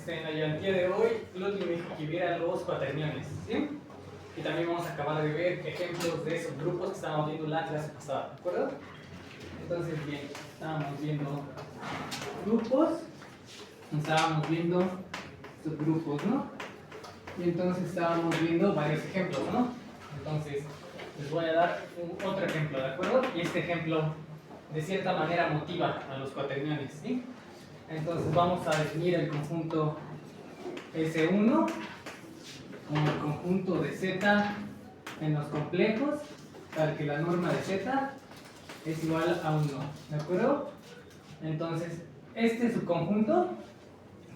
en la ayudantía de hoy, Ludwig me dijo que viera los cuaterniones, ¿sí? Y también vamos a acabar de ver ejemplos de esos grupos que estábamos viendo la clase pasada, ¿de acuerdo? Entonces, bien, estábamos viendo grupos, estábamos viendo subgrupos, ¿no? Y entonces estábamos viendo varios ejemplos, ¿no? Entonces, les voy a dar otro ejemplo, ¿de acuerdo? Y este ejemplo, de cierta manera, motiva a los cuaterniones, ¿sí? Entonces, vamos a definir el conjunto S1 como el conjunto de Z en los complejos, para que la norma de Z es igual a 1, ¿de acuerdo? Entonces, este subconjunto,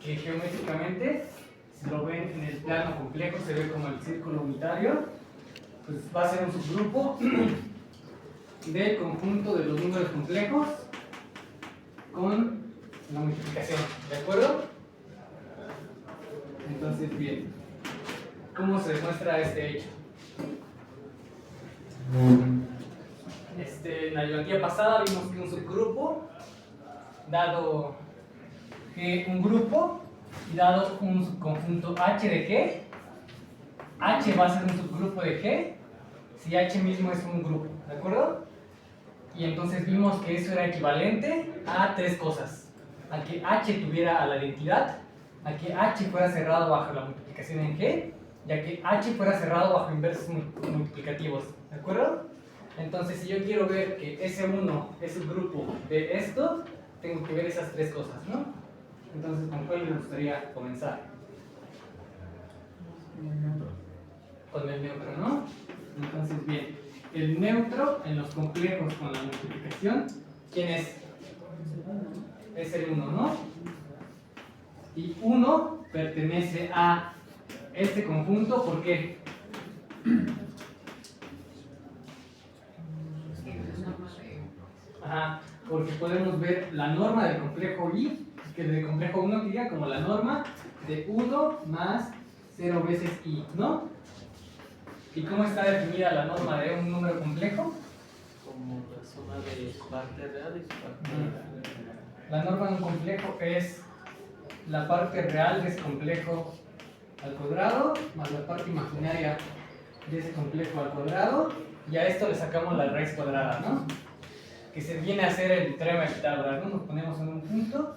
que geométricamente, si lo ven en el plano complejo, se ve como el círculo unitario, pues va a ser un subgrupo del conjunto de los números complejos con la multiplicación, ¿de acuerdo? Entonces, bien, ¿cómo se demuestra este hecho? En la ayudantía pasada vimos que un subgrupo, dado que un grupo y dado un subconjunto H de G, H va a ser un subgrupo de G si H mismo es un grupo, ¿de acuerdo? Y entonces vimos que eso era equivalente a tres cosas: a que H tuviera a la identidad, a que H fuera cerrado bajo la multiplicación en G, y a que H fuera cerrado bajo inversos multiplicativos, ¿de acuerdo? Entonces, si yo quiero ver que S1 es un grupo de esto, tengo que ver esas tres cosas, ¿no? Entonces, ¿con cuál me gustaría comenzar? Con el neutro, ¿no? Entonces, bien, el neutro en los complejos con la multiplicación, ¿quién es? Es el 1, ¿no? Y 1 pertenece a este conjunto, ¿por qué? Ajá, porque podemos ver la norma del complejo I, que del complejo 1 diga como la norma de 1 más 0 veces I, ¿no? ¿Y cómo está definida la norma de un número complejo? Como la suma de su parte real y su parte real. La norma de un complejo es la parte real de ese complejo al cuadrado más la parte imaginaria de ese complejo al cuadrado, y a esto le sacamos la raíz cuadrada, ¿no? Que se viene a ser el teorema de Pitágoras, ¿no? Nos ponemos en un punto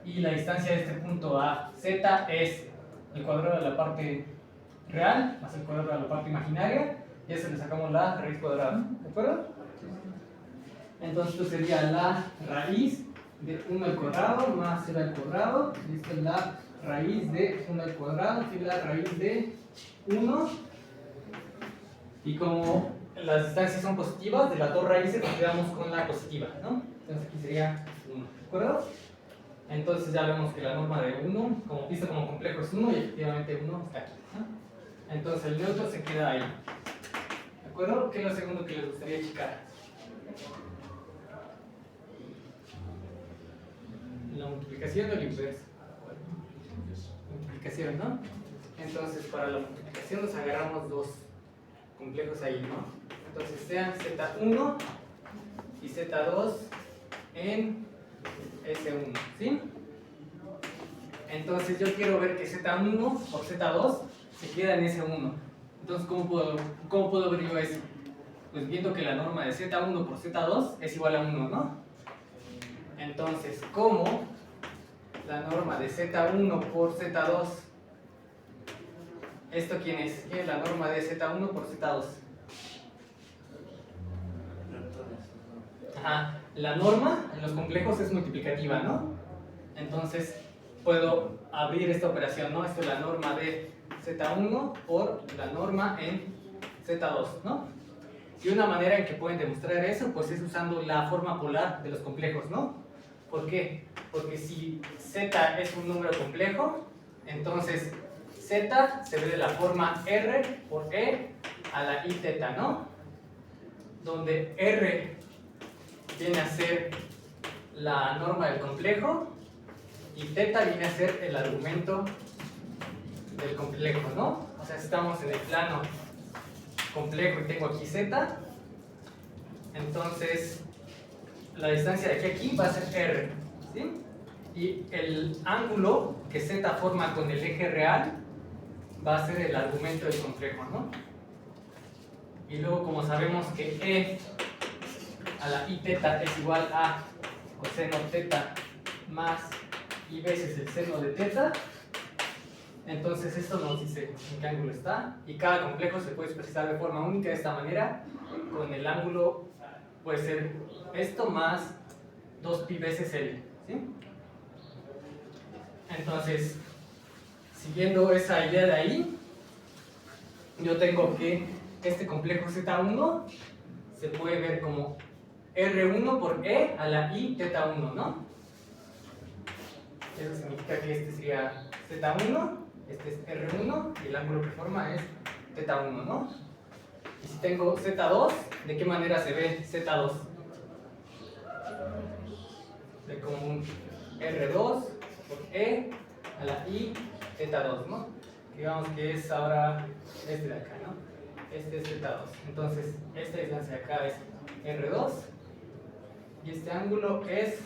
y la distancia de este punto a Z es el cuadrado de la parte real más el cuadrado de la parte imaginaria, y a eso le sacamos la raíz cuadrada, ¿de acuerdo? Entonces esto sería la raíz de 1 al cuadrado más 0 al cuadrado, y esta es la raíz de 1 al cuadrado, que es la raíz de 1, y como las distancias son positivas, de las dos raíces nos quedamos con la positiva, ¿no? Entonces aquí sería 1, ¿de acuerdo? Entonces ya vemos que la norma de 1, como visto como complejo, es 1, y efectivamente 1 está aquí, ¿no? Entonces el neutro se queda ahí, ¿de acuerdo? ¿Qué es lo segundo que les gustaría checar? La multiplicación o el inverso. Multiplicación, ¿no? Entonces para la multiplicación nos agarramos dos complejos ahí, ¿no? Entonces sean Z1 y Z2 en S1, ¿sí? Entonces yo quiero ver que Z1 por Z2 se queda en S1. Entonces, ¿cómo puedo ver yo eso? Pues viendo que la norma de Z1 por Z2 es igual a 1, ¿no? Entonces, ¿cómo la norma de Z1 por Z2? ¿Esto quién es? ¿Quién es la norma de Z1 por Z2? Ajá, la norma en los complejos es multiplicativa, ¿no? Entonces puedo abrir esta operación, ¿no? Esto es la norma de Z1 por la norma en Z2, ¿no? Y una manera en que pueden demostrar eso, pues es usando la forma polar de los complejos, ¿no? ¿Por qué? Porque si Z es un número complejo, entonces Z se ve de la forma R por E a la I teta, ¿no? Donde R viene a ser la norma del complejo y teta viene a ser el argumento del complejo, ¿no? O sea, estamos en el plano complejo y tengo aquí Z, entonces la distancia de aquí a aquí va a ser R, ¿sí? Y el ángulo que z forma con el eje real va a ser el argumento del complejo, ¿no? Y luego, como sabemos que e a la i teta es igual a coseno teta más i veces el seno de teta, entonces esto nos dice en qué ángulo está, y cada complejo se puede expresar de forma única de esta manera, con el ángulo puede ser esto más 2pi veces L, ¿sí? Entonces, siguiendo esa idea de ahí, yo tengo que este complejo Z1 se puede ver como R1 por E a la I teta 1, ¿no? Eso significa que este sería Z1, este es R1 y el ángulo que forma es teta 1, ¿no? Y si tengo Z2, ¿de qué manera se ve Z2? De como un R2 por E a la I teta 2, ¿no? Digamos que es ahora este de acá, ¿no? Este es teta 2. Entonces, esta distancia de acá es R2 y este ángulo es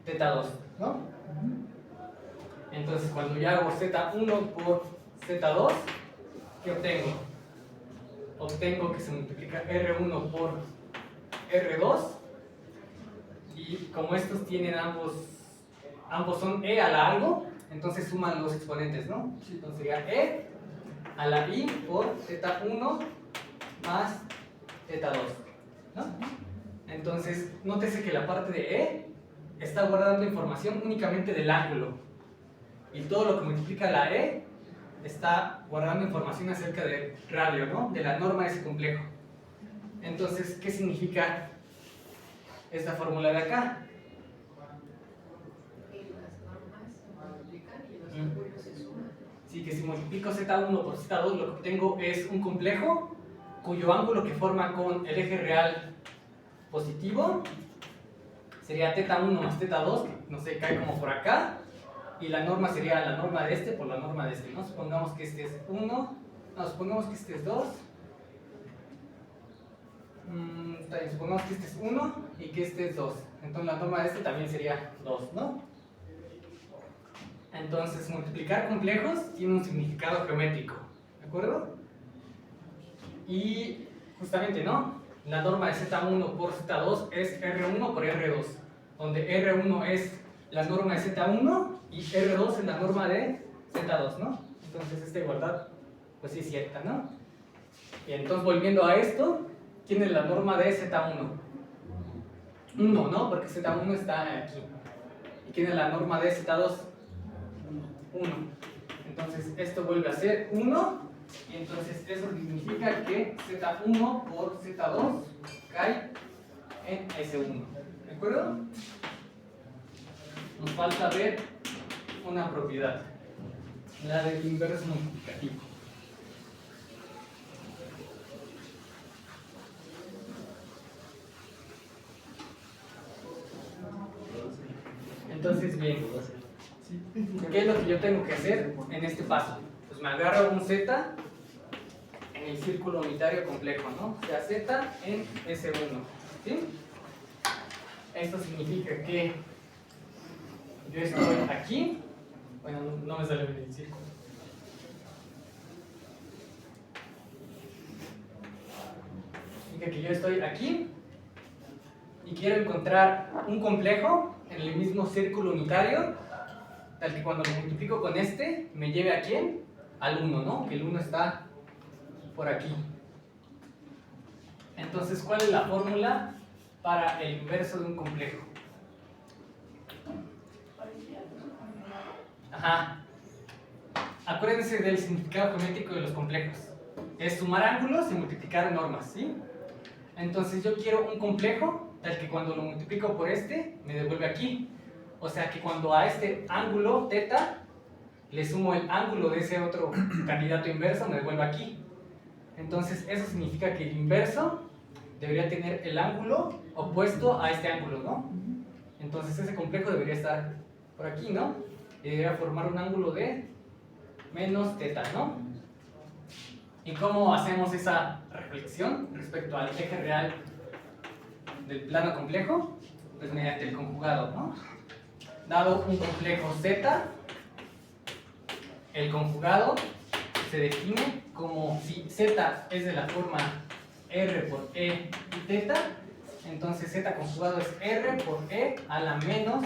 teta 2, ¿no? Entonces, cuando yo hago Z1 por Z2, ¿qué obtengo? Obtengo que se multiplica R1 por R2 y como estos tienen ambos son E a la algo, entonces suman los exponentes, ¿no? Entonces sería E a la I por teta 1 más teta 2, ¿no? Entonces, nótese que la parte de E está guardando información únicamente del ángulo y todo lo que multiplica la E está guardando información acerca del radio, ¿no? De la norma de ese complejo. Entonces, ¿qué significa esta fórmula de acá? Sí, que si multiplico Z1 por Z2, lo que obtengo es un complejo cuyo ángulo que forma con el eje real positivo sería teta 1 más teta 2, que no sé, cae como por acá, y la norma sería la norma de este por la norma de este, ¿no? Supongamos que este es 1, no, supongamos que este es 2, supongamos que este es 1 y que este es 2, entonces la norma de este también sería 2, ¿no? Entonces, multiplicar complejos tiene un significado geométrico, ¿de acuerdo? Y justamente, ¿no? La norma de Z1 por Z2 es R1 por R2, donde R1 es la norma de Z1 y R2 es la norma de Z2, ¿no? Entonces, esta igualdad, pues sí es cierta, ¿no? Y entonces, volviendo a esto, ¿quién es la norma de Z1? 1, ¿no? Porque Z1 está aquí. ¿Y quién es la norma de Z2? 1. Entonces esto vuelve a ser 1 y entonces eso significa que Z1 por Z2 cae en S1. ¿De acuerdo? Nos falta ver una propiedad, la del inverso multiplicativo. Entonces, bien, ¿qué es lo que yo tengo que hacer en este paso? Pues me agarro un Z en el círculo unitario complejo, ¿no? O sea, Z en S1, ¿sí? Esto significa que yo estoy aquí, bueno, no me sale bien el círculo. Significa que yo estoy aquí y quiero encontrar un complejo en el mismo círculo unitario, tal que cuando lo multiplico con este, me lleve a quién? Al 1, ¿no? Que el 1 está por aquí. Entonces, ¿cuál es la fórmula para el inverso de un complejo? Ajá. Acuérdense del significado geométrico de los complejos. Es sumar ángulos y multiplicar normas, ¿sí? Entonces, yo quiero un complejo tal que cuando lo multiplico por este, me devuelve aquí. O sea que cuando a este ángulo, teta, le sumo el ángulo de ese otro candidato inverso, me devuelve aquí. Entonces, eso significa que el inverso debería tener el ángulo opuesto a este ángulo, ¿no? Entonces, ese complejo debería estar por aquí, ¿no? Y debería formar un ángulo de menos teta, ¿no? ¿Y cómo hacemos esa reflexión respecto al eje real del plano complejo? Pues mediante el conjugado, ¿no? dado un complejo Z, el conjugado se define como si Z es de la forma R por E y teta, entonces Z conjugado es R por E a la menos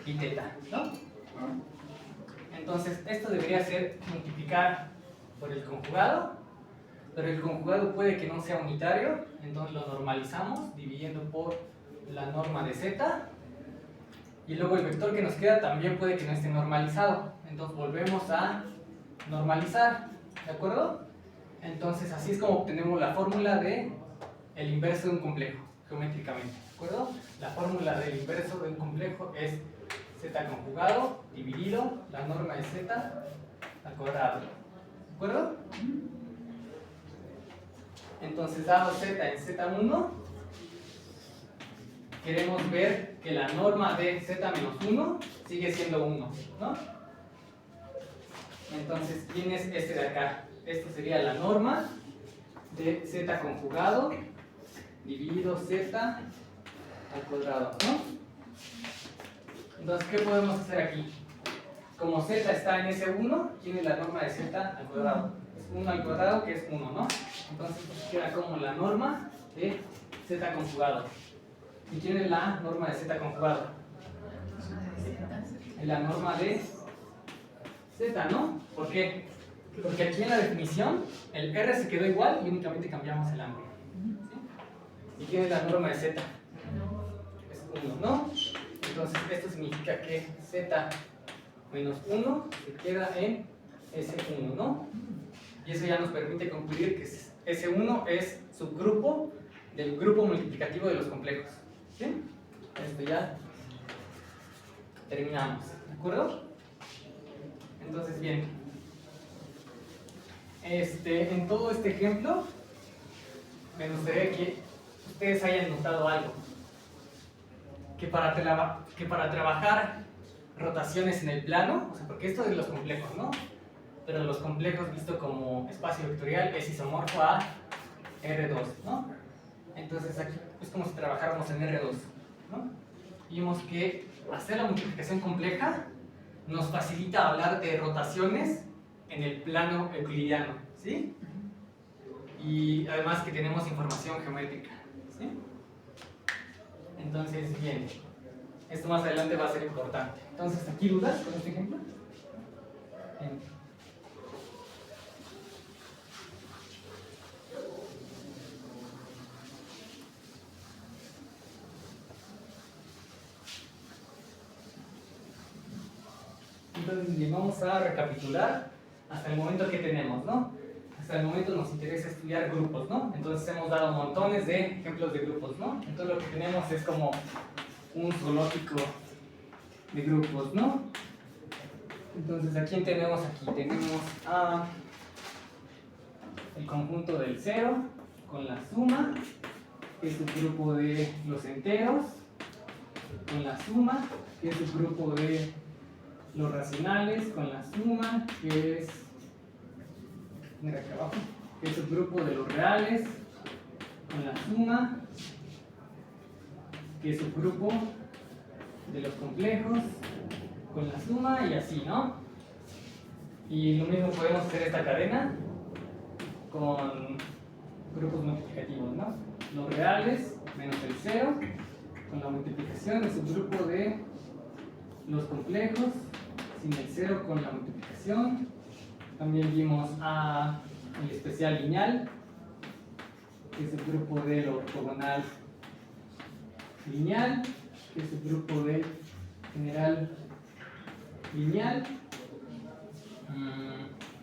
y teta, ¿no? Entonces esto debería ser multiplicar por el conjugado, pero el conjugado puede que no sea unitario, entonces lo normalizamos dividiendo por la norma de Z, y luego el vector que nos queda también puede que no esté normalizado, entonces volvemos a normalizar, ¿de acuerdo? Entonces así es como obtenemos la fórmula de el inverso de un complejo, geométricamente, ¿de acuerdo? La fórmula del inverso de un complejo es Z conjugado dividido la norma de Z al cuadrado, ¿de acuerdo? Entonces, dado Z en Z1, queremos ver que la norma de Z menos 1 sigue siendo 1, ¿no? Entonces, ¿quién es este de acá? Esto sería la norma de Z conjugado dividido Z al cuadrado, ¿no? Entonces, ¿qué podemos hacer aquí? Como Z está en S1, ¿quién es la norma de Z al cuadrado? Es 1 al cuadrado, que es 1, ¿no? Entonces, pues, queda como la norma de Z conjugado. ¿Y quién es la norma de Z conjugado? Es la norma de Z, ¿no? ¿Por qué? Porque aquí en la definición el R se quedó igual y únicamente cambiamos el ángulo. ¿Sí? ¿Y quién es la norma de Z? Es 1, ¿no? Entonces esto significa que Z menos 1 se queda en S1, ¿no? Y eso ya nos permite concluir que S1 es subgrupo del grupo multiplicativo de los complejos. ¿Sí? Esto ya terminamos, ¿de acuerdo? Entonces, bien, en todo este ejemplo me gustaría que ustedes hayan notado algo, que para trabajar rotaciones en el plano, o sea, porque esto es de los complejos, ¿no? Pero los complejos visto como espacio vectorial es isomorfo a R2, ¿no? Entonces aquí es como si trabajáramos en R2, ¿no? Vimos que hacer la multiplicación compleja nos facilita hablar de rotaciones en el plano euclidiano, ¿sí? Y además que tenemos información geométrica, ¿sí? Entonces, bien, esto más adelante va a ser importante. Entonces, ¿aquí dudas con este ejemplo? Bien. Entonces, bien, vamos a recapitular hasta el momento que tenemos, ¿no? Hasta el momento nos interesa estudiar grupos, ¿no? Entonces hemos dado montones de ejemplos de grupos, ¿no? Entonces lo que tenemos es como un zoológico de grupos, ¿no? Entonces, ¿a quién tenemos aquí? Tenemos a el conjunto del 0 con la suma, que es un grupo de los enteros, con la suma, que es un grupo de los racionales, con la suma, que es, mira acá abajo, que es un grupo de los reales, con la suma, que es un grupo de los complejos, con la suma y así, ¿no? Y lo mismo podemos hacer esta cadena con grupos multiplicativos, ¿no? Los reales menos el 0, con la multiplicación es un grupo de los complejos, sin el 0 con la multiplicación. También vimos a el especial lineal, que es el grupo de lo ortogonal lineal, que es el grupo de general lineal.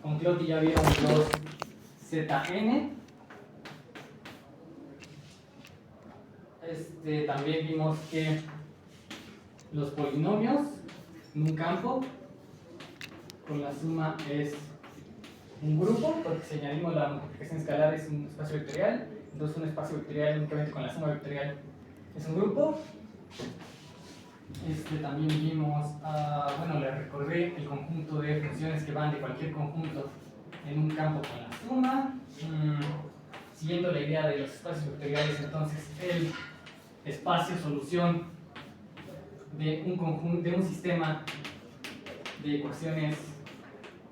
Con Clotti ya vieron los Zn. También vimos que los polinomios en un campo con la suma es un grupo, porque si añadimos la multiplicación escalar es un espacio vectorial, entonces un espacio vectorial únicamente con la suma vectorial es un grupo. También vimos, bueno, les recordé el conjunto de funciones que van de cualquier conjunto en un campo con la suma. Siguiendo la idea de los espacios vectoriales, entonces el espacio solución de un conjunto, de un sistema de ecuaciones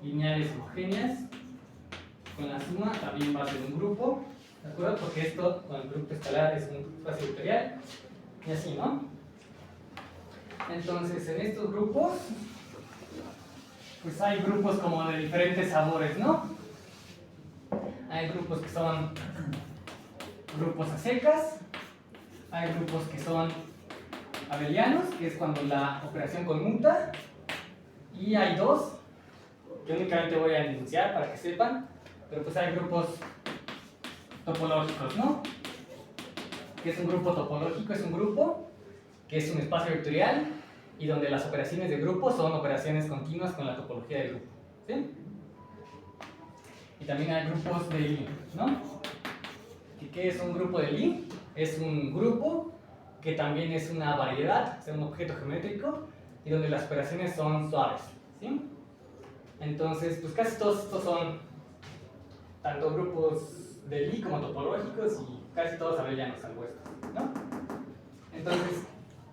lineales homogéneas, con la suma también va a ser un grupo, ¿de acuerdo? Porque esto con el grupo escalar es un espacio vectorial, y así, ¿no? Entonces, en estos grupos, pues hay grupos como de diferentes sabores, ¿no? Hay grupos que son grupos a secas, hay grupos que son abelianos, que es cuando la operación conmuta, y hay dos que únicamente voy a enunciar para que sepan, pero pues hay grupos topológicos, ¿no? ¿Qué es un grupo topológico? Es un grupo que es un espacio vectorial y donde las operaciones de grupo son operaciones continuas con la topología del grupo, ¿sí? Y también hay grupos de Lie, ¿no? ¿Qué es un grupo de Lie? Es un grupo que también es una variedad, o sea, un objeto geométrico, y donde las operaciones son suaves, ¿sí? Entonces, pues casi todos estos son tanto grupos de Lie como topológicos y casi todos abelianos, salvo estos, ¿no? Entonces,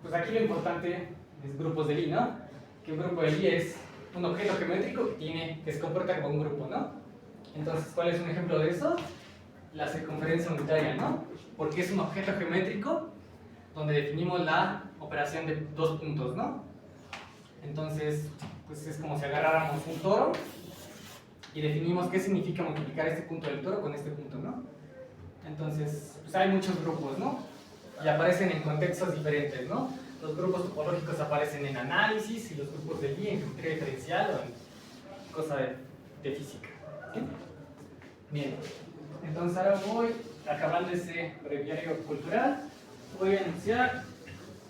pues aquí lo importante es grupos de Lie, ¿no? Que un grupo de Lie es un objeto geométrico que se comporta como un grupo, ¿no? Entonces, ¿cuál es un ejemplo de eso? La circunferencia unitaria, ¿no? Porque es un objeto geométrico donde definimos la operación de dos puntos, ¿no? Entonces, pues es como si agarráramos un toro y definimos qué significa multiplicar este punto del toro con este punto, ¿no? Entonces, pues hay muchos grupos, ¿no? Y aparecen en contextos diferentes, ¿no? Los grupos topológicos aparecen en análisis y los grupos de Lie en geometría diferencial o en cosa de física. ¿Sí? Bien, entonces ahora voy, acabando ese breviario cultural, voy a enunciar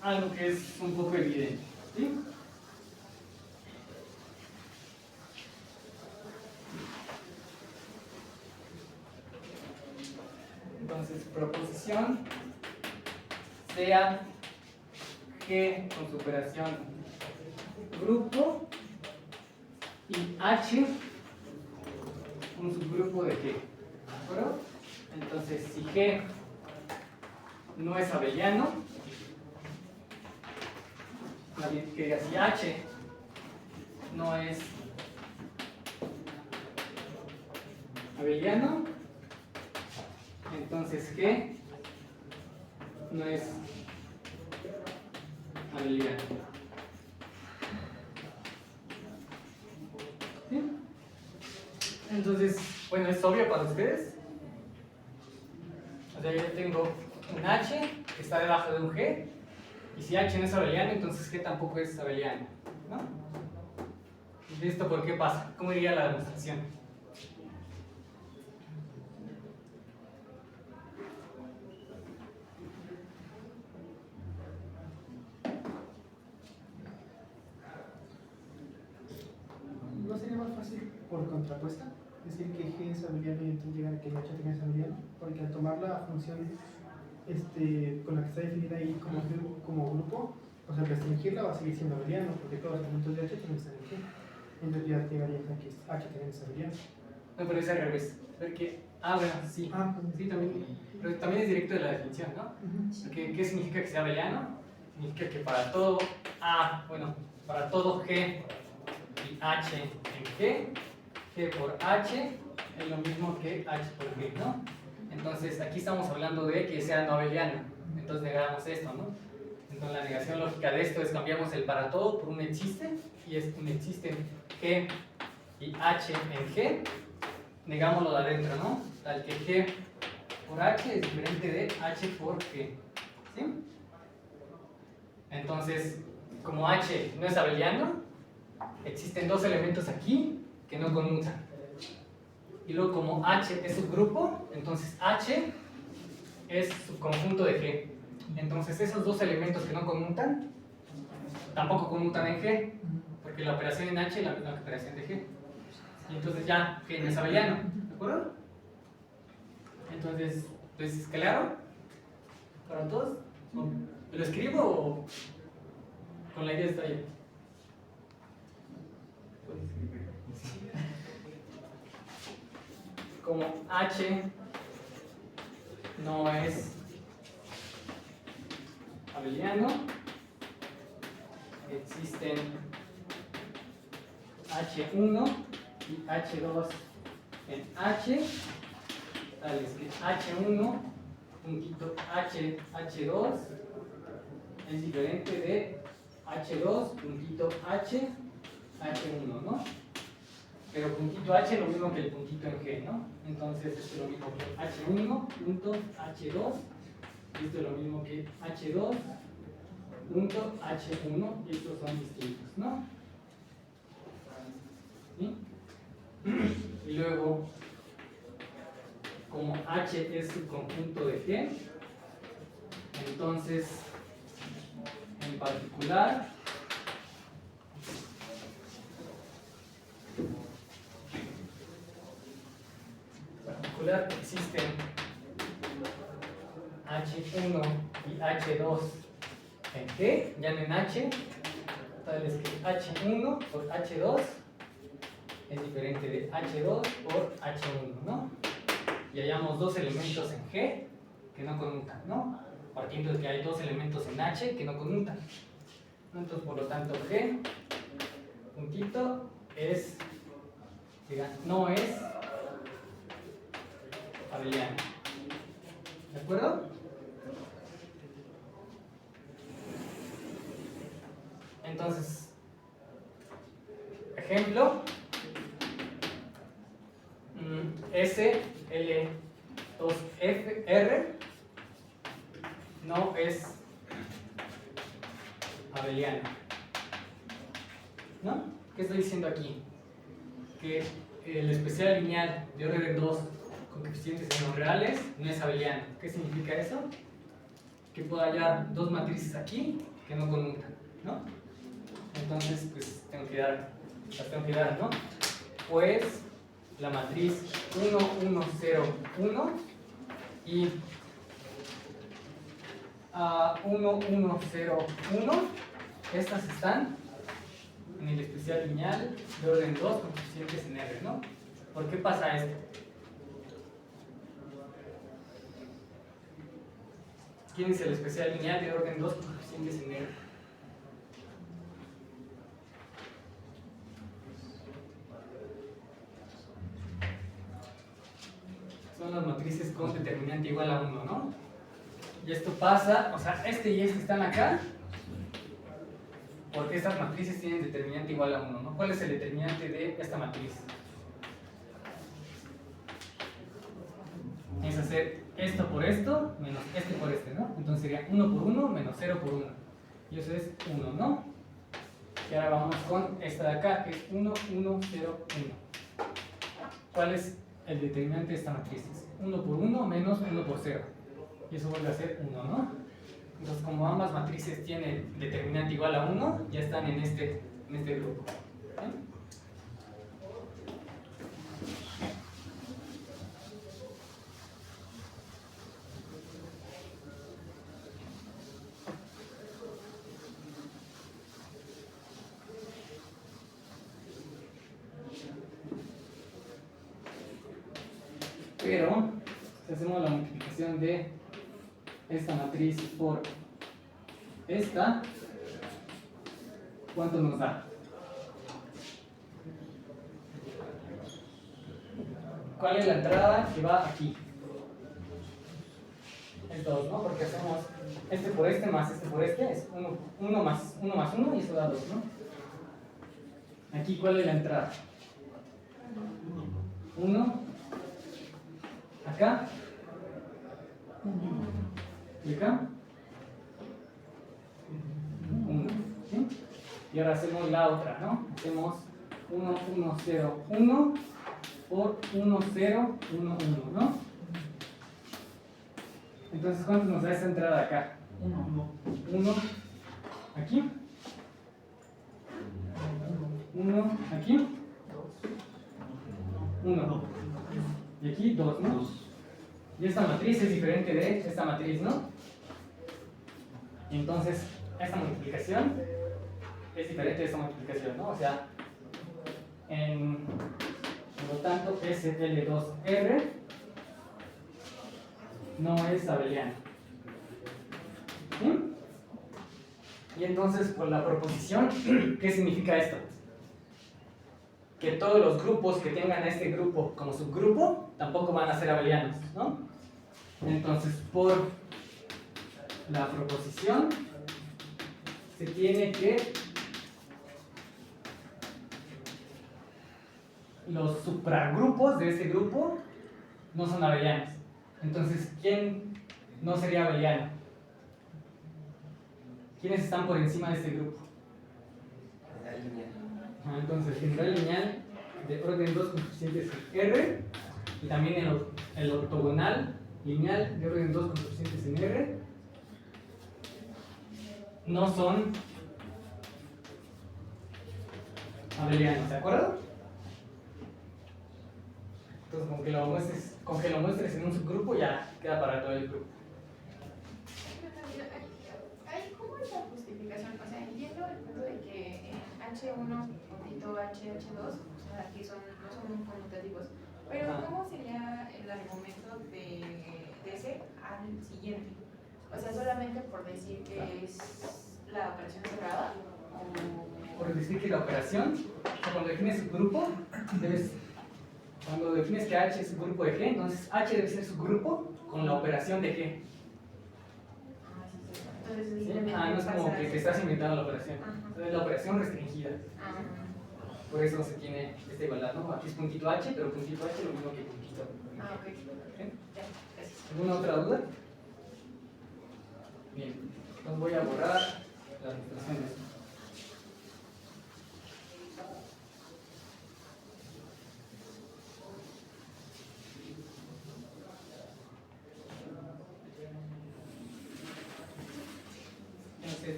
algo que es un poco evidente, ¿sí? Entonces, proposición sea G con su operación grupo y H un subgrupo de G, ¿de acuerdo? Entonces, si G no es abeliano, que diga si H no es abeliano, entonces G no es abeliano. ¿Sí? Entonces, bueno, es obvio para ustedes. O sea, yo tengo un H que está debajo de un G, y si H no es abeliano, entonces G tampoco es abeliano, ¿no? ¿Y esto por qué pasa? ¿Cómo iría la demostración? ¿No sería más fácil por contrapuesta? Decir que G es abeliano y entonces llegar a que H también es abeliano, porque al tomar la función con la que está definida ahí como grupo, o sea, restringirla va a seguir siendo abeliano, porque todos los elementos de H también están en G. Entonces ya llegaría a que H también es abeliano. No, pero es al revés. Porque, bueno, sí. Sí, también. Pero también es directo de la definición, ¿no? Porque, ¿qué significa que sea abeliano? Significa que para todo para todo G y H en G por H es lo mismo que H por G, ¿no? Entonces, aquí estamos hablando de que sea no abeliano. Entonces negamos esto, ¿no? Entonces, la negación lógica de esto es cambiamos el para todo por un existe, y es un existe G y H en G, negámoslo de adentro, ¿no? Tal que G por H es diferente de H por G, ¿sí? Entonces, como H no es abeliano, existen dos elementos aquí que no conmutan. Y luego, como H es subgrupo, entonces H es subconjunto de G. Entonces, esos dos elementos que no conmutan, tampoco conmutan en G, porque la operación en H es la misma que la operación de G. Y entonces ya G no es abeliano, ¿de acuerdo? Entonces, ¿es claro? ¿Para todos? ¿Me lo escribo o con la idea está ahí? Como H no es abeliano, existen H1 y H2 en H, tales que H1 puntito H2 es diferente de H2 puntito H1, ¿no? Pero puntito H es lo mismo que el puntito en G, ¿no? Entonces esto es lo mismo que H1 punto H2, y esto es lo mismo que H2 punto H1, y estos son distintos, ¿no? ¿Sí? Y luego, como H es el conjunto de G, entonces, en particular, existen H1 y H2 en G, ya no en H, tales que H1 por H2 es diferente de H2 por H1, ¿no? Y hallamos dos elementos en G que no conmutan, ¿no? Partiendo de que hay dos elementos en H que no conmutan. Entonces, por lo tanto, G puntito es, no es abeliano. ¿De acuerdo? Entonces, ejemplo, S, L, 2, F, R no es abeliano. ¿No? ¿Qué estoy diciendo aquí? Que el especial lineal de orden 2 con coeficientes no reales no es abeliano. ¿Qué significa eso? Que puedo hallar dos matrices aquí que no conmutan, ¿no? Entonces, pues las tengo que dar, ¿no? Pues la matriz 1, 1, 0, 1 y 1, 1, 0, 1, estas están en el especial lineal de orden 2 con coeficientes en R, ¿no? ¿Por qué pasa esto? ¿Quién es el especial lineal de orden 2 con coeficientes en R? Son las matrices con determinante igual a 1, ¿no? Y esto pasa, o sea, este y este están acá, porque estas matrices tienen determinante igual a 1, ¿no? ¿Cuál es el determinante de esta matriz? Es hacer esto por esto menos este por este, ¿no? Entonces sería 1 por 1 menos 0 por 1. Y eso es 1, ¿no? Y ahora vamos con esta de acá, que es 1, 1, 0, 1. ¿Cuál es el determinante de esta matriz? Es 1 por 1 menos 1 por 0. Y eso vuelve a ser 1, ¿no? Entonces, como ambas matrices tienen determinante igual a 1, ya están en este grupo. ¿Sí? Pero, si hacemos la multiplicación de esta matriz por esta, ¿cuánto nos da? ¿Cuál es la entrada que va aquí? Es 2, ¿no? Porque hacemos este por este más este por este, es 1 más 1 y eso da 2, ¿no? Aquí, ¿cuál es la entrada? 1. Acá. Y acá. 1. ¿Sí? Y ahora hacemos la otra, ¿no? Hacemos 1, 1, 0, 1 por 1, 0, 1, 1, ¿no? Entonces, ¿cuánto nos da esa entrada acá? 1 aquí. 1 aquí. 1. Y aquí 2, ¿no? Y esta matriz es diferente de esta matriz, ¿no? Y entonces, esta multiplicación es diferente de esta multiplicación, ¿no? O sea, por lo tanto, SL2R no es abeliano. ¿Sí? Y entonces, por la proposición, ¿qué significa esto? Que todos los grupos que tengan a este grupo como subgrupo tampoco van a ser abelianos, ¿no? Entonces, por la proposición, se tiene que los supragrupos de este grupo no son abelianos. Entonces, ¿quién no sería abeliano? ¿Quiénes están por encima de este grupo? Entonces, general lineal de orden 2 con coeficientes en R, y también el ortogonal lineal de orden 2 con coeficientes en R no son abelianos, ¿de acuerdo? Entonces, con que lo muestres en un subgrupo ya queda para todo el grupo. ¿Cómo es la justificación? O sea, entiendo el punto de que H1 puntito H2, o sea, aquí no son conmutativos, pero ¿cómo sería el argumento de ese al siguiente? O sea, solamente por decir que es la operación cerrada, o... Por decir que la operación, o sea, cuando defines subgrupo, cuando defines que H es subgrupo de G, entonces H debe ser subgrupo con la operación de G. Entonces, ¿Sí? No es como que te estás inventando la operación. Entonces, la operación restringida. Por eso se tiene esta igualdad, ¿no? Aquí es puntito H, pero puntito H es lo mismo que puntito. Ok. ¿Sí? Ya, gracias. ¿Alguna otra duda? Bien, entonces voy a borrar las ilustraciones.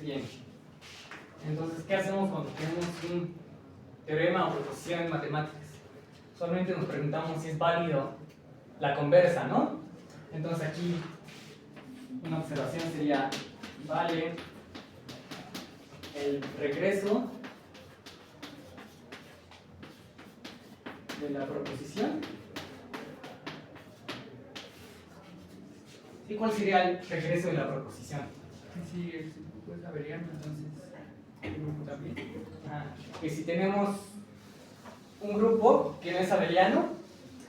Bien. Entonces, ¿qué hacemos cuando tenemos un teorema o proposición en matemáticas? Solamente nos preguntamos si es válido la conversa, ¿no? Entonces aquí una observación sería, ¿vale el regreso de la proposición? ¿Y cuál sería el regreso de la proposición? Sí, el subgrupo es abeliano, entonces el grupo también. Que si tenemos un grupo que no es abeliano,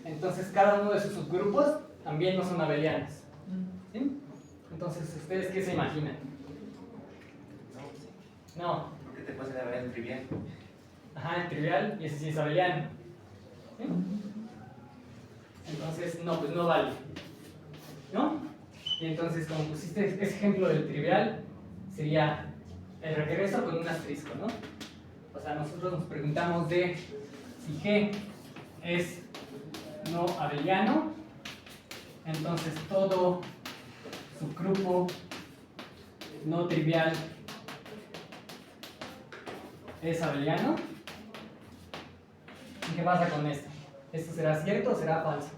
entonces cada uno de sus subgrupos también no son abelianos. ¿Sí? Entonces, ¿ustedes qué se imaginan? No. ¿Qué te puede haber el trivial? El trivial, y ese sí es abeliano. ¿Sí? Entonces, no, pues no vale. ¿No? Y entonces, como pusiste ese ejemplo del trivial, sería el regreso con un asterisco, ¿no? O sea, nosotros nos preguntamos de si G es no abeliano, entonces todo subgrupo no trivial es abeliano. ¿Y qué pasa con esto? ¿Esto será cierto o será falso?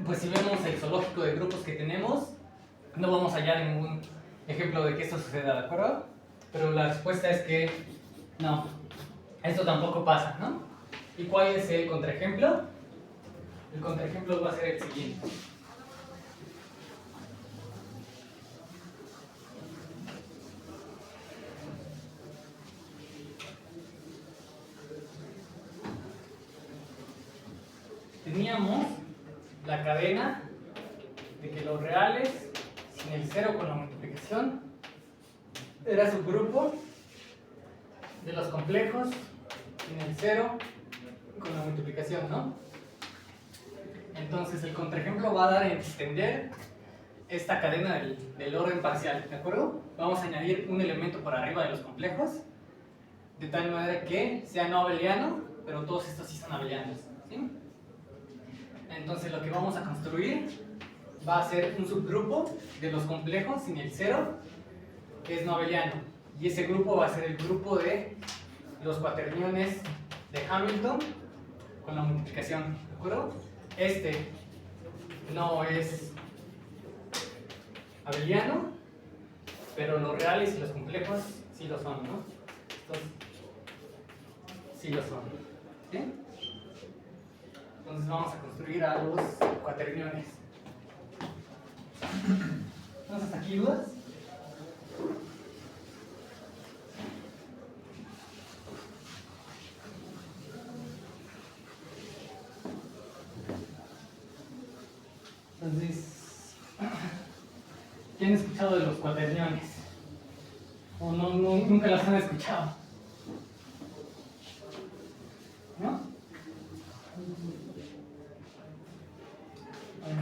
Pues si vemos el zoológico de grupos que tenemos, no vamos a hallar ningún ejemplo de que esto suceda, ¿de acuerdo? Pero la respuesta es que no, esto tampoco pasa, ¿no? ¿Y cuál es el contraejemplo? El contraejemplo va a ser el siguiente. Teníamos la cadena de que los reales sin el cero con la multiplicación era subgrupo de los complejos sin el cero con la multiplicación, ¿no? Entonces el contraejemplo va a dar a extender esta cadena del orden parcial, ¿de acuerdo? Vamos a añadir un elemento por arriba de los complejos de tal manera que sea no abeliano, pero todos estos sí son abelianos, ¿sí? Entonces lo que vamos a construir va a ser un subgrupo de los complejos sin el cero, que es no abeliano. Y ese grupo va a ser el grupo de los cuaterniones de Hamilton con la multiplicación, ¿de acuerdo? Este no es abeliano, pero los reales y los complejos sí lo son, ¿no? Estos sí lo son. ¿Sí? Entonces vamos a construir a los cuaterniones. Entonces, ¿hasta aquí dudas? Entonces, ¿quién ha escuchado de los cuaterniones? ¿O nunca las han escuchado? ¿No? Bueno,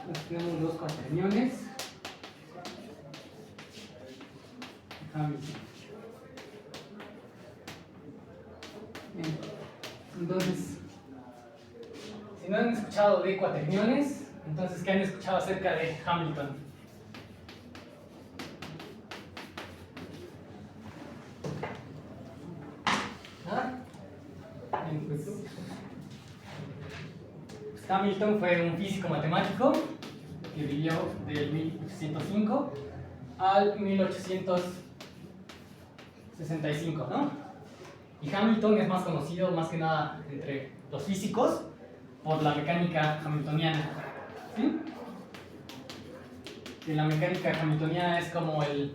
pues tenemos los cuaterniones. Bien. Entonces, si no han escuchado de cuaterniones, entonces, ¿qué han escuchado acerca de Hamilton? ¿Ah? Bien, pues Hamilton fue un físico matemático que vivió del 1805 al 1865, ¿no? Y Hamilton es más conocido más que nada entre los físicos por la mecánica hamiltoniana, ¿sí? Y la mecánica hamiltoniana es como el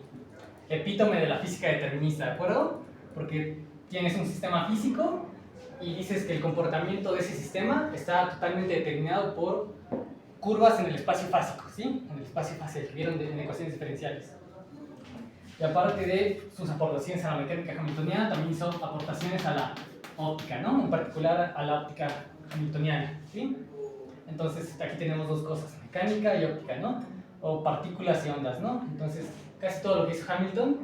epítome de la física determinista, ¿de acuerdo? Porque tienes un sistema físico y dices que el comportamiento de ese sistema está totalmente determinado por curvas en el espacio fásico, ¿sí? En el espacio fásico que vieron en ecuaciones diferenciales. Y aparte de sus aportaciones a la mecánica hamiltoniana, también hizo aportaciones a la óptica, ¿no? En particular a la óptica hamiltoniana, ¿sí? Entonces aquí tenemos dos cosas, mecánica y óptica, ¿no? O partículas y ondas, ¿no? Entonces casi todo lo que hizo Hamilton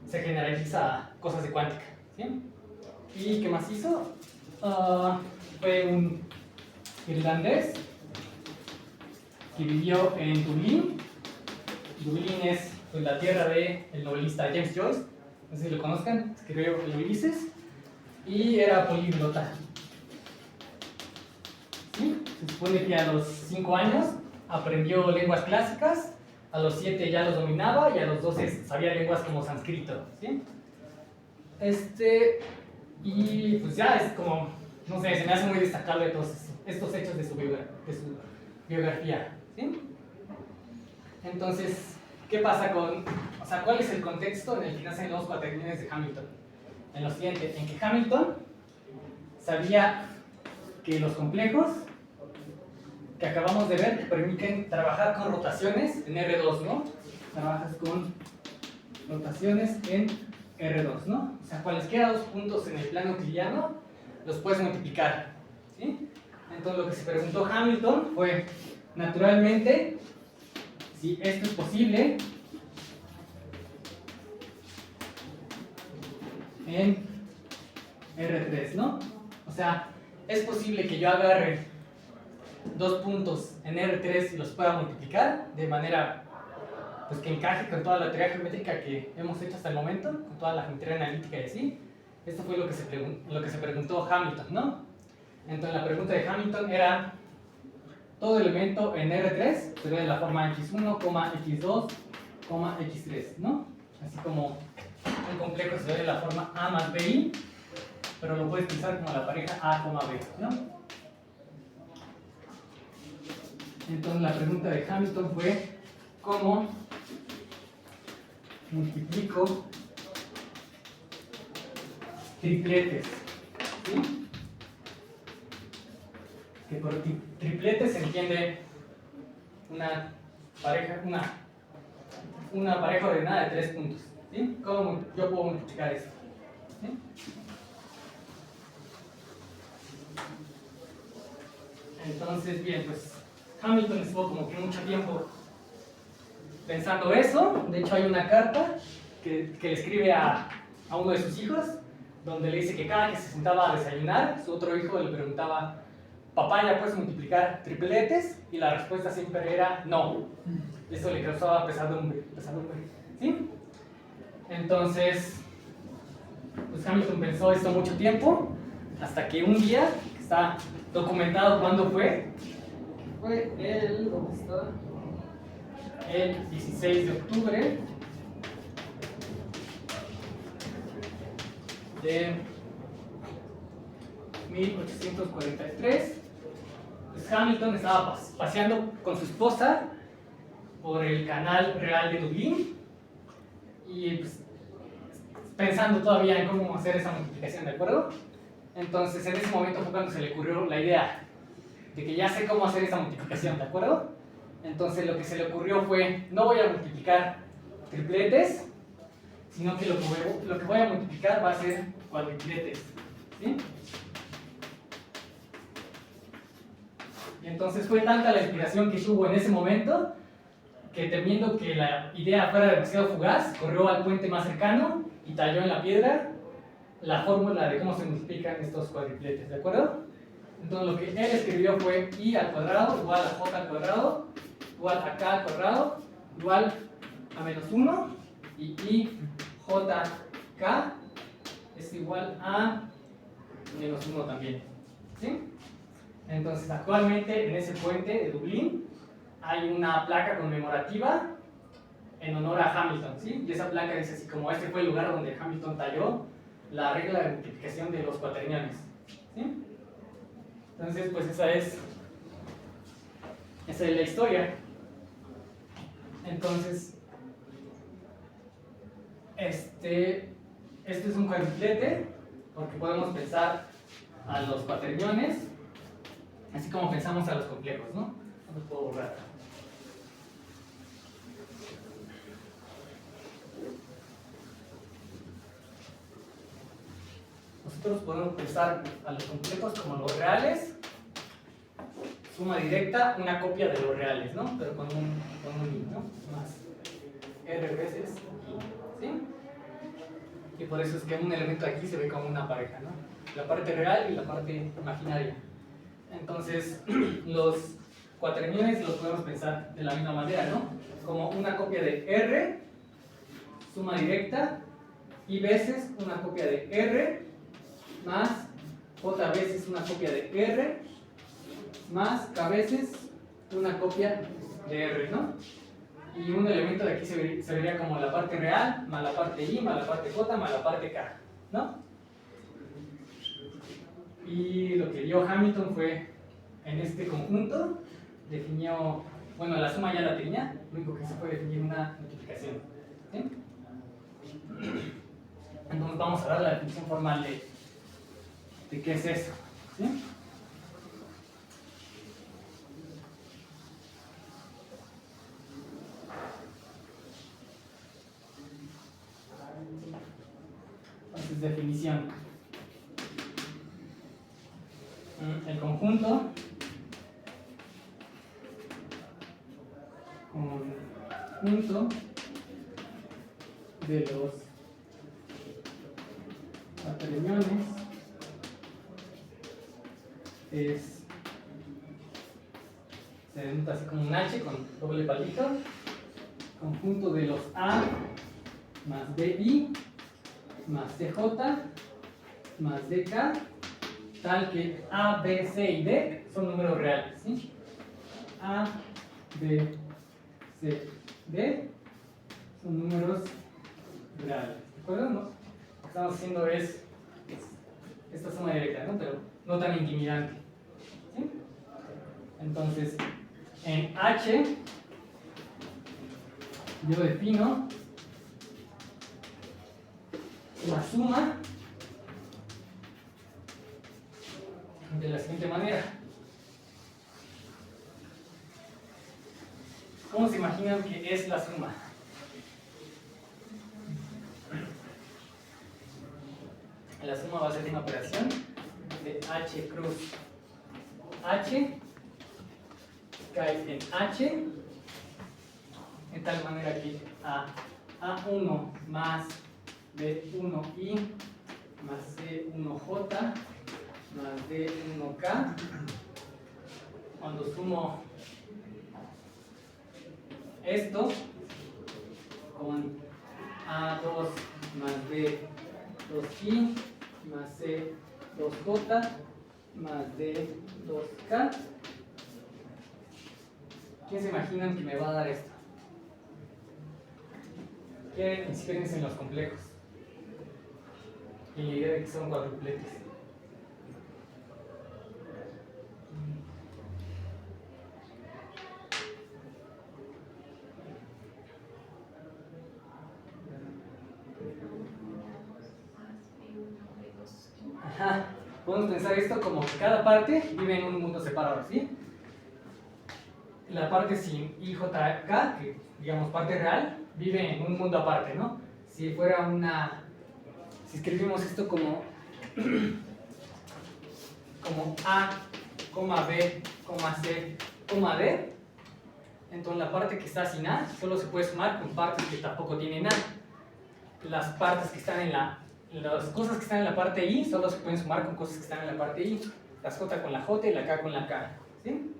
se generaliza a cosas de cuántica, ¿sí? ¿Y qué más hizo? Fue un irlandés que vivió en Dublín. Dublín es pues, la tierra del novelista James Joyce, no sé si lo conozcan, escribió el Ulises, y era políglota. ¿Sí? Se supone que a los 5 años aprendió lenguas clásicas, a los 7 ya los dominaba y a los 12 sabía lenguas como sánscrito, ¿sí? Y pues ya es como, no sé, se me hace muy destacable todos estos hechos de su biografía, ¿sí? Entonces, ¿qué pasa o sea, cuál es el contexto en el que nacen los cuaterniones de Hamilton? En lo siguiente, en que Hamilton sabía que los complejos que acabamos de ver te permiten trabajar con rotaciones en R2, ¿no? Trabajas con rotaciones en R2, ¿no? O sea, cualesquiera dos puntos en el plano euclidiano los puedes multiplicar, ¿sí? Entonces lo que se preguntó Hamilton fue, naturalmente, si esto es posible en R3, ¿no? O sea, es posible que yo agarre dos puntos en R3 y los pueda multiplicar de manera pues, que encaje con toda la teoría geométrica que hemos hecho hasta el momento, con toda la geometría analítica y así. Esto fue lo que se preguntó Hamilton, ¿no? Entonces la pregunta de Hamilton era todo elemento en R3 se ve de la forma x1, x2, x3, ¿no? Así como un complejo se ve de la forma A más BI, pero lo puedes pensar como la pareja A, B, ¿no? Entonces la pregunta de Hamilton fue ¿cómo multiplico tripletes? ¿Sí? Que por tripletes se entiende una pareja ordenada de 3 puntos. ¿Sí? ¿Cómo yo puedo multiplicar eso? ¿Sí? Entonces, bien, pues Hamilton estuvo como que mucho tiempo pensando eso. De hecho, hay una carta que le escribe a uno de sus hijos, donde le dice que cada que se sentaba a desayunar, su otro hijo le preguntaba, papá, ¿ya puedes multiplicar tripletes? Y la respuesta siempre era no. Eso le causaba pesadumbre, ¿sí? Entonces, pues Hamilton pensó esto mucho tiempo, hasta que un día, que está documentado cuándo fue el el 16 de octubre de 1843, pues Hamilton estaba paseando con su esposa por el canal real de Dublín y pues, pensando todavía en cómo hacer esa multiplicación, ¿de acuerdo? Entonces en ese momento fue cuando se le ocurrió la idea de que ya sé cómo hacer esa multiplicación, ¿de acuerdo? Entonces lo que se le ocurrió fue, no voy a multiplicar tripletes, sino que lo que voy a multiplicar va a ser cuadripletes, ¿sí? Y entonces fue tanta la inspiración que tuvo en ese momento que, temiendo que la idea fuera demasiado fugaz, corrió al puente más cercano y talló en la piedra la fórmula de cómo se multiplican estos cuadripletes, ¿de acuerdo? Entonces lo que él escribió fue i al cuadrado igual a j al cuadrado igual a k al cuadrado igual a menos 1 y i j k es igual a menos 1 también, ¿sí? Entonces actualmente en ese puente de Dublín hay una placa conmemorativa en honor a Hamilton, ¿sí? Y esa placa dice así como este fue el lugar donde Hamilton talló la regla de multiplicación de los cuaterniones, ¿sí? Entonces pues esa es la historia. Entonces este es un cuadriplete porque podemos pensar a los cuaterniones así como pensamos a los complejos, ¿no? No los puedo borrar. Nosotros podemos pensar a los complejos como los reales, suma directa, una copia de los reales, ¿no? Pero con un i, ¿no? Más r veces i, ¿sí? Y por eso es que un elemento aquí se ve como una pareja, ¿no? La parte real y la parte imaginaria. Entonces, los cuaterniones los podemos pensar de la misma manera, ¿no? Como una copia de r, suma directa, y veces una copia de r, más j veces una copia de r, más k veces una copia de r, ¿no? Y un elemento de aquí se vería como la parte real, más la parte i, más la parte j, más la parte k, ¿no? Y lo que dio Hamilton fue, en este conjunto, definió, bueno, la suma ya la tenía, lo único que hizo fue definir una multiplicación, ¿sí? Entonces vamos a dar la definición formal de qué es eso, ¿sí? Entonces, definición. El conjunto de los cuaterniones se denota así como un H con doble palito, conjunto de los A más BI más DJ más DK, tal que A, B, C y D son números reales, ¿sí? A, B, C, D son números reales, ¿de acuerdo? ¿No? Lo que estamos haciendo es esta suma directa, ¿no? Pero no tan intimidante, ¿sí? Entonces, en H yo defino la suma de la siguiente manera. ¿Cómo se imaginan que es la suma? La suma va a ser una operación de H cruz H cae en H de tal manera que A1 más B1I más C1J más D1K, cuando sumo esto con A2 más B2I más C2J más D2K, ¿quién se imaginan que me va a dar esto? quieren inspírense en los complejos. Y la idea de que son cuadrupletes. Ajá. Podemos pensar esto como que cada parte vive en un mundo separado, ¿sí? La parte sin IJK, que digamos parte real, vive en un mundo aparte, ¿no? Si fuera una... Si escribimos esto como A, B, C, D, entonces la parte que está sin A solo se puede sumar con partes que tampoco tienen A. Las partes que están las cosas que están en la parte I solo se pueden sumar con cosas que están en la parte I. Las J con la J y la K con la K, ¿sí?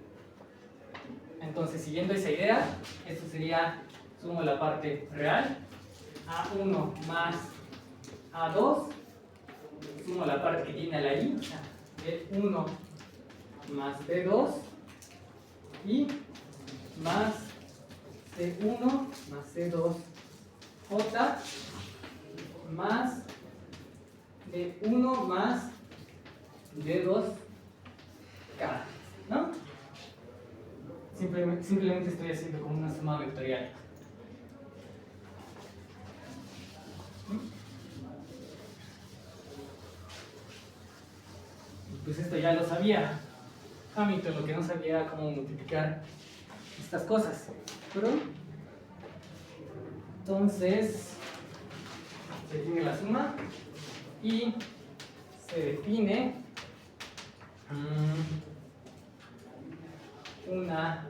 Entonces, siguiendo esa idea, esto sería, sumo la parte real, A1 más A2, sumo la parte que tiene a la I, B1 más B2, y más C1 más C2, J más B1 más B2, K, ¿no? Simplemente estoy haciendo como una suma vectorial. Pues esto ya lo sabía Hamilton, lo que no sabía era cómo multiplicar estas cosas. ¿Pero? Entonces, se define la suma y se define una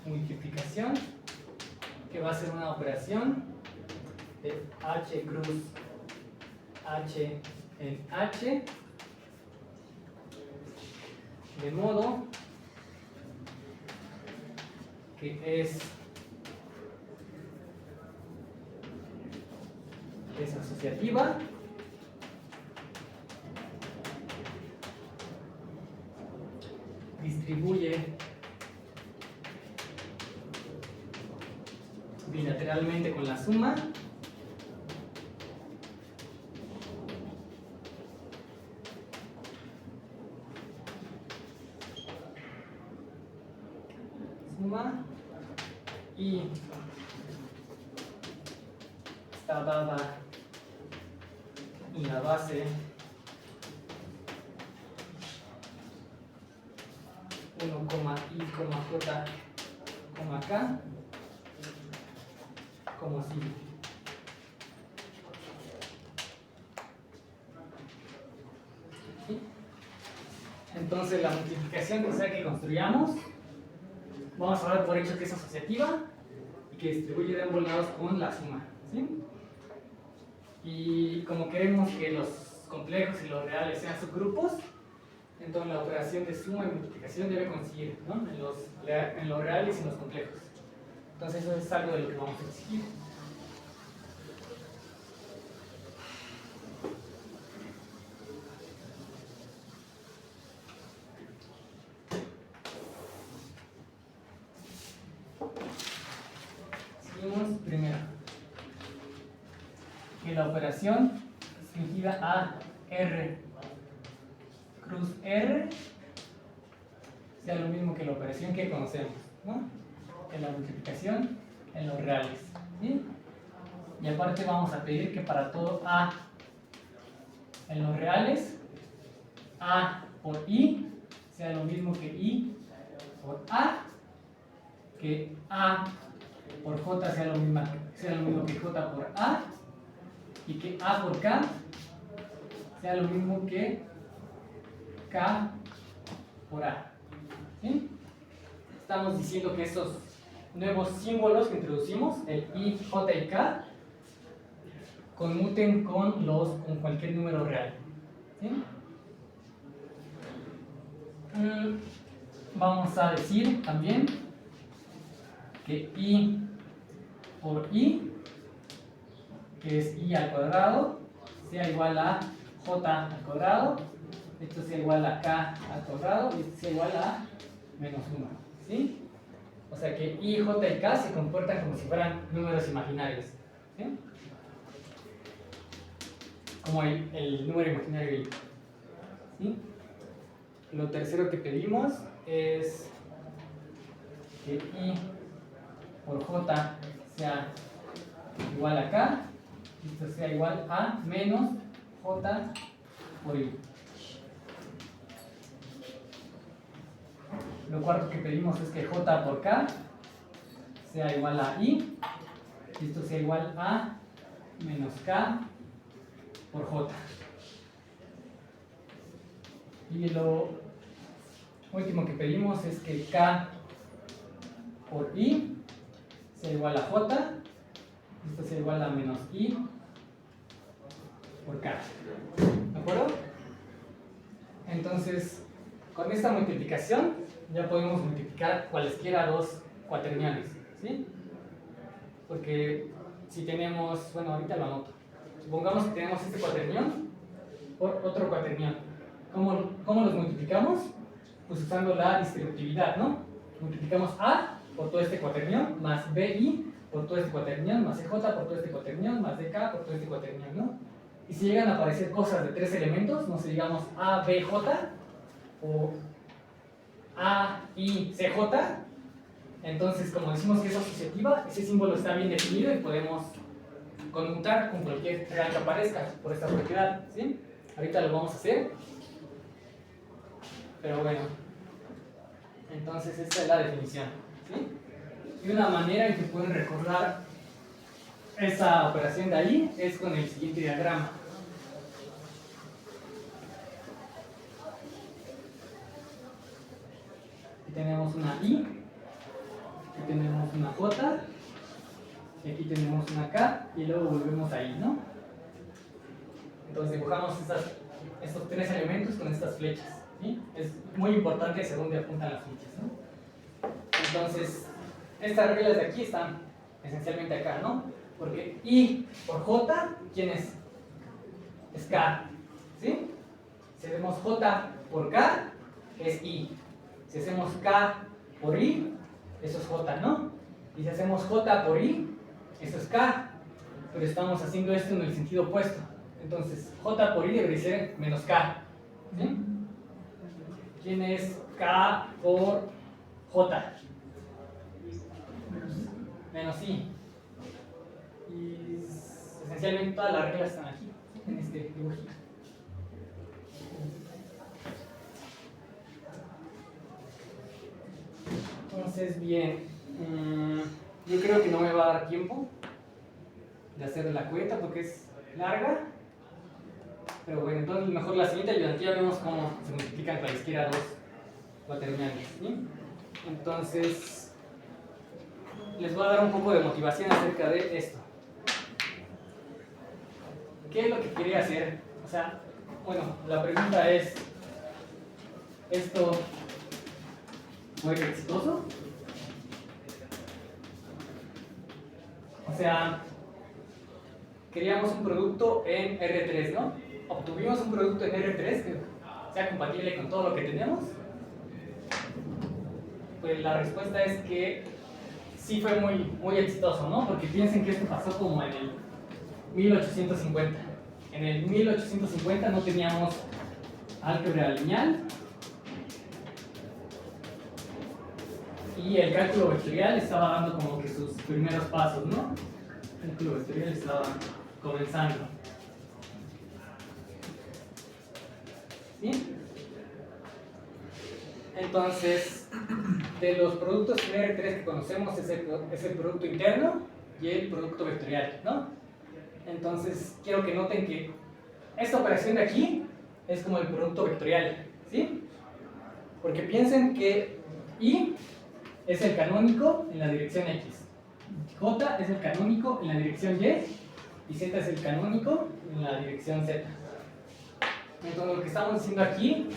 multiplicación que va a ser una operación de H cruz H en H, de modo que es asociativa distribuye bilateralmente con la suma y está dada en la base 1, I, J, K como sigue. ¿Sí? Entonces la multiplicación que sea que construyamos, vamos a dar por hecho que es asociativa y que distribuye de ambos lados con la suma, ¿sí? Y como queremos que los complejos y los reales sean subgrupos, entonces la operación de suma y multiplicación debe coincidir, ¿no? en los reales y en los complejos. Entonces eso es algo de lo que vamos a exigir. Seguimos primero. Que la operación restringida a R cruz R sea lo mismo que la operación que conocemos, ¿no? Que la multiplicación en los reales, ¿sí? Y aparte vamos a pedir que para todo A en los reales, A por I sea lo mismo que I por A, que A por J sea lo mismo que J por A, y que A por K sea lo mismo que K por A. ¿Sí? Estamos diciendo que estos nuevos símbolos que introducimos, el I, J y K, conmuten con cualquier número real. ¿Sí? Vamos a decir también que I por I, que es I al cuadrado, sea igual a J al cuadrado, esto sea igual a K al cuadrado y esto sea igual a menos 1, ¿sí? O sea que I, J y K se comportan como si fueran números imaginarios. ¿Sí? Como el número imaginario I. ¿Sí? Lo tercero que pedimos es que I por J sea igual a K, y esto sea igual a menos J por I. Lo cuarto que pedimos es que J por K sea igual a I, y esto sea igual a menos K por J. Y lo último que pedimos es que K por I sea igual a J, y esto sea igual a menos I por K. ¿De acuerdo? Entonces, con esta multiplicación ya podemos multiplicar cualesquiera dos cuaterniones, ¿sí? Porque si tenemos, bueno, ahorita lo anoto. Supongamos que tenemos este cuaternión por otro cuaternión. ¿Cómo los multiplicamos? Pues usando la distributividad, ¿no? Multiplicamos A por todo este cuaternión, más BI por todo este cuaternión, más EJ por todo este cuaternión, más DK por todo este cuaternión, ¿no? Y si llegan a aparecer cosas de tres elementos, no sé, digamos ABJ o AICJ, entonces como decimos que es asociativa, ese símbolo está bien definido y podemos conmutar con cualquier real que aparezca por esta propiedad, ¿sí? Ahorita lo vamos a hacer, pero bueno, entonces esta es la definición, ¿sí? Y una manera en que pueden recordar esa operación de ahí es con el siguiente diagrama. Aquí tenemos una I, aquí tenemos una J, y aquí tenemos una K, y luego volvemos ahí, ¿no? Entonces dibujamos estos tres elementos con estas flechas, ¿sí? Es muy importante hacia dónde apuntan las flechas, ¿no? Entonces, estas reglas de aquí están esencialmente acá, ¿no? Porque I por J, ¿quién es? Es K, ¿sí? Si hacemos J por K, es I. Si hacemos K por I, eso es J, ¿no? Y si hacemos J por I, eso es K. Pero estamos haciendo esto en el sentido opuesto. Entonces, J por I debería ser menos K, ¿sí? ¿Quién es K por J? Menos I. Y esencialmente todas las reglas están aquí, en este dibujito. Entonces, bien, yo creo que no me va a dar tiempo de hacer la cuenta porque es larga. Pero bueno, entonces mejor la siguiente ayudantía vemos cómo se multiplican cualesquiera dos cuaterniales, ¿sí? Entonces, les voy a dar un poco de motivación acerca de esto. ¿Qué es lo que quería hacer? O sea, bueno, la pregunta es, ¿esto fue exitoso? O sea, queríamos un producto en R3, ¿no? Obtuvimos un producto en R3 que sea compatible con todo lo que tenemos. Pues la respuesta es que sí fue muy exitoso, ¿no? Porque piensen que esto pasó como en el 1850. En el 1850 no teníamos álgebra lineal y el cálculo vectorial estaba dando como que sus primeros pasos, ¿no? El cálculo vectorial estaba comenzando. ¿Sí? Entonces, de los productos R3 que conocemos es el producto interno y el producto vectorial, ¿no? Entonces, quiero que noten que esta operación de aquí es como el producto vectorial, ¿sí? Porque piensen que I es el canónico en la dirección X, J es el canónico en la dirección Y Z es el canónico en la dirección Z. Entonces, lo que estamos haciendo aquí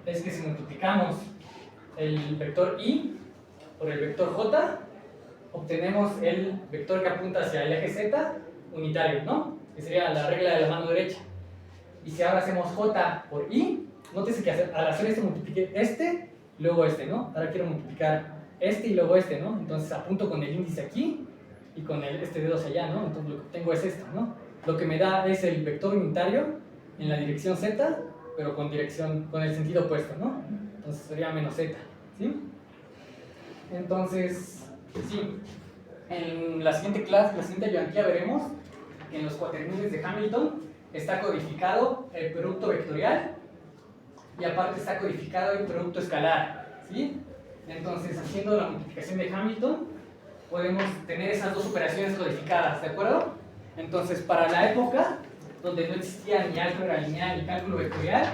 es que si multiplicamos el vector I por el vector J, obtenemos el vector que apunta hacia el eje Z unitario, ¿no? Que sería la regla de la mano derecha. Y si ahora hacemos J por I, nótese que al hacer esto multipliqué este, luego este, ¿no? Ahora quiero multiplicar este y luego este, ¿no? Entonces apunto con el índice aquí y con este dedo hacia allá, ¿no? Entonces lo que tengo es esto, ¿no? Lo que me da es el vector unitario en la dirección z, pero con el sentido opuesto, ¿no? Entonces sería menos z, ¿sí? Entonces, sí, en la siguiente clase, la siguiente ayudantía veremos que en los cuaterniles de Hamilton está codificado el producto vectorial y aparte está codificado el producto escalar, ¿sí? Entonces, haciendo la multiplicación de Hamilton, podemos tener esas dos operaciones codificadas, ¿de acuerdo? Entonces, para la época donde no existía ni álgebra lineal ni cálculo vectorial,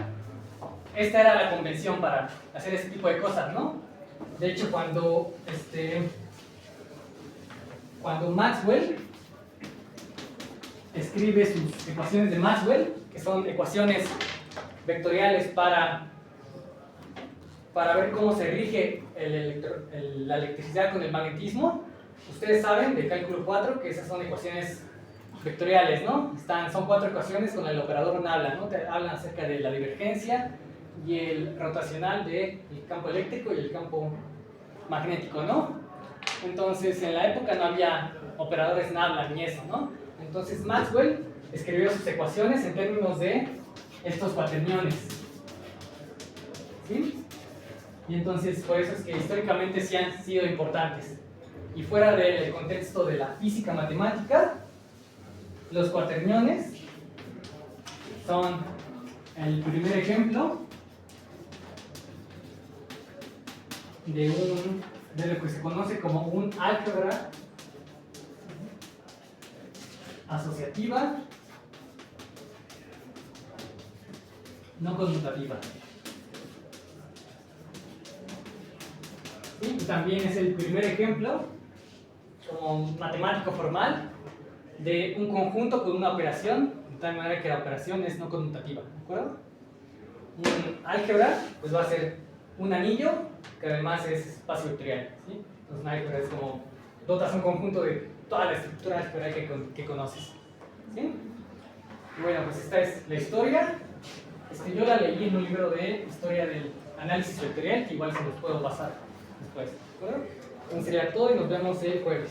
esta era la convención para hacer ese tipo de cosas, ¿no? De hecho, cuando Maxwell escribe sus ecuaciones de Maxwell, que son ecuaciones vectoriales para ver cómo se rige la electricidad con el magnetismo, ustedes saben de cálculo 4 que esas son ecuaciones vectoriales, ¿no? Son 4 ecuaciones con el operador nabla, ¿no? Te hablan acerca de la divergencia y el rotacional del campo eléctrico y el campo magnético, ¿no? Entonces, en la época no había operadores nabla ni eso, ¿no? Entonces, Maxwell escribió sus ecuaciones en términos de estos cuaterniones, ¿sí? Y entonces, por eso es que históricamente sí han sido importantes. Y fuera del contexto de la física matemática, los cuaterniones son el primer ejemplo de lo que se conoce como un álgebra asociativa no conmutativa. ¿Sí? Y también es el primer ejemplo como matemático formal de un conjunto con una operación, de tal manera que la operación es no conmutativa, ¿de acuerdo? Un álgebra pues va a ser un anillo que además es espacio vectorial, ¿sí? Entonces un álgebra es como dotas un conjunto de toda la estructura álgebra que conoces, ¿sí? Y bueno, pues esta es la historia. Yo la leí en un libro de historia del análisis vectorial, que igual se los puedo pasar después, ¿de acuerdo? Entonces sería todo y nos vemos el jueves.